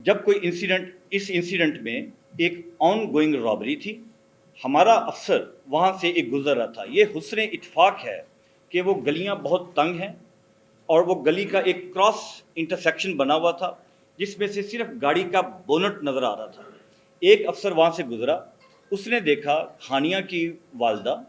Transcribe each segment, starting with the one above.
जब कोई इंसिडेंट इस इंसिडेंट में एक ऑन गोइंग रॉबरी थी। हमारा अफसर वहाँ से एक गुजर रहा था। ये हुस्न इत्फाक है कि वो गलियाँ बहुत तंग हैं और वो गली का एक क्रॉस इंटरसेक्शन बना हुआ था जिसमें से सिर्फ गाड़ी का बोनट नज़र आ रहा था। एक अफसर वहाँ से गुजरा, उसने देखा हानिया की वालदा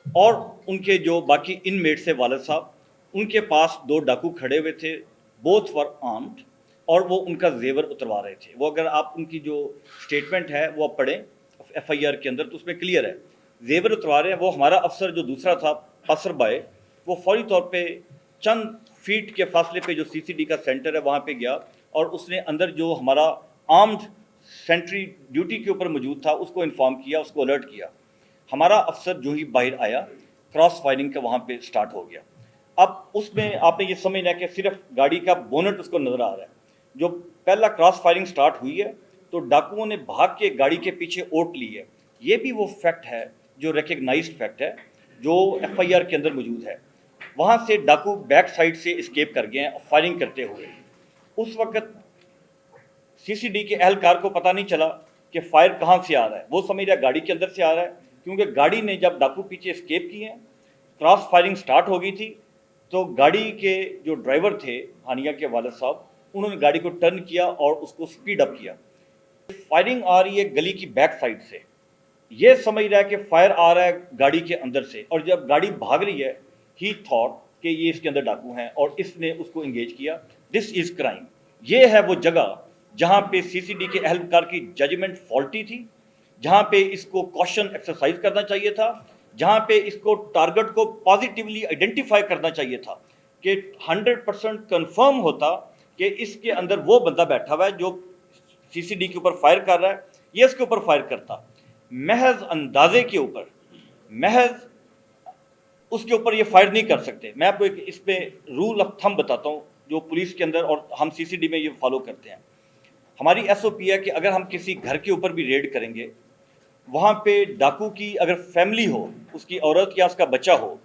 और उनके जो बाकी इनमेट से वालिद साहब, उनके पास दो डाकू खड़े हुए थे। बोथ वर आर्म्ड और वो उनका जेवर उतरवा रहे थे। वो अगर आप उनकी जो स्टेटमेंट है वो आप पढ़ें FIR के अंदर तो उसमें क्लियर है, जेवर उतरवा रहे हैं। वो हमारा अफसर जो दूसरा था असर बाय, वो फौरी तौर पे चंद फीट के फासले पे जो CCD का सेंटर है वहाँ पे गया और उसने अंदर जो हमारा आर्म्ड सेंट्री ड्यूटी के ऊपर मौजूद था उसको इन्फॉर्म किया, उसको अलर्ट किया। हमारा अफसर जो ही बाहर आया, क्रॉस फायरिंग का वहाँ पे स्टार्ट हो गया। अब उसमें आपने ये समझना है कि सिर्फ गाड़ी का बोनट उसको नज़र आ रहा है। जो पहला क्रॉस फायरिंग स्टार्ट हुई है तो डाकुओं ने भाग के गाड़ी के पीछे ओट ली है। ये भी वो फैक्ट है जो रिकग्नाइज्ड फैक्ट है, जो FIR के अंदर मौजूद है। वहाँ से डाकू बैक साइड से एस्केप कर गए हैं फायरिंग करते हुए। उस वक्त CCD के एहलकार को पता नहीं चला कि फायर कहाँ से आ रहा है। वो समझ रहा गाड़ी के अंदर से आ रहा है, क्योंकि गाड़ी ने जब डाकू पीछे एस्केप किए हैं, क्रॉस फायरिंग स्टार्ट हो गई थी, तो गाड़ी के जो ड्राइवर थे हानिया के वालिद साहब, उन्होंने गाड़ी को टर्न किया और उसको स्पीड अप किया। फायरिंग आ रही है गली की बैक साइड से, ये समझ रहा है कि फायर आ रहा है गाड़ी के अंदर से, और जब गाड़ी भाग रही है ही थॉट कि ये इसके अंदर डाकू हैं और इसने उसको एंगेज किया। This is crime. ये है वो जगह जहाँ पे CCD के एहलकार की जजमेंट फॉल्टी थी, जहाँ पे इसको कॉशन एक्सरसाइज करना चाहिए था, जहाँ पे इसको टारगेट को पॉजिटिवली आइडेंटिफाई करना चाहिए था कि 100% कंफर्म होता कि इसके अंदर वो बंदा बैठा हुआ है जो CCD के ऊपर फायर कर रहा है, ये इसके ऊपर फायर करता। महज अंदाजे के ऊपर, महज उसके ऊपर ये फायर नहीं कर सकते। मैं आपको एक इस पे रूल ऑफ थंब बताता हूँ जो पुलिस के अंदर और हम CCD में ये फॉलो करते हैं। हमारी SOP है कि अगर हम किसी घर के ऊपर भी रेड करेंगे, वहाँ पे डाकू की अगर फैमिली हो, उसकी औरत या उसका बच्चा हो,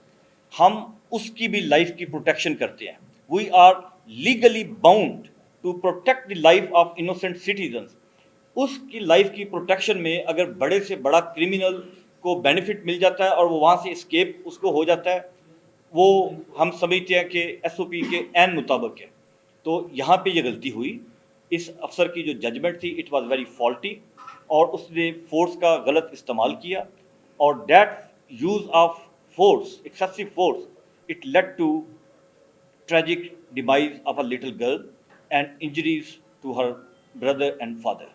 हम उसकी भी लाइफ की प्रोटेक्शन करते हैं। We are legally bound to protect the life of innocent citizens. उसकी लाइफ की प्रोटेक्शन में अगर बड़े से बड़ा क्रिमिनल को बेनिफिट मिल जाता है और वो वहाँ से एस्केप उसको हो जाता है, वो हम समझते हैं कि SOP के एन मुताबिक है। तो यहाँ पे ये गलती हुई। इस अफसर की जो जजमेंट थी इट वाज वेरी फॉल्टी और उसने फोर्स का गलत इस्तेमाल किया, और that use of force, excessive force, it led to tragic demise of a little girl and injuries to her brother and father.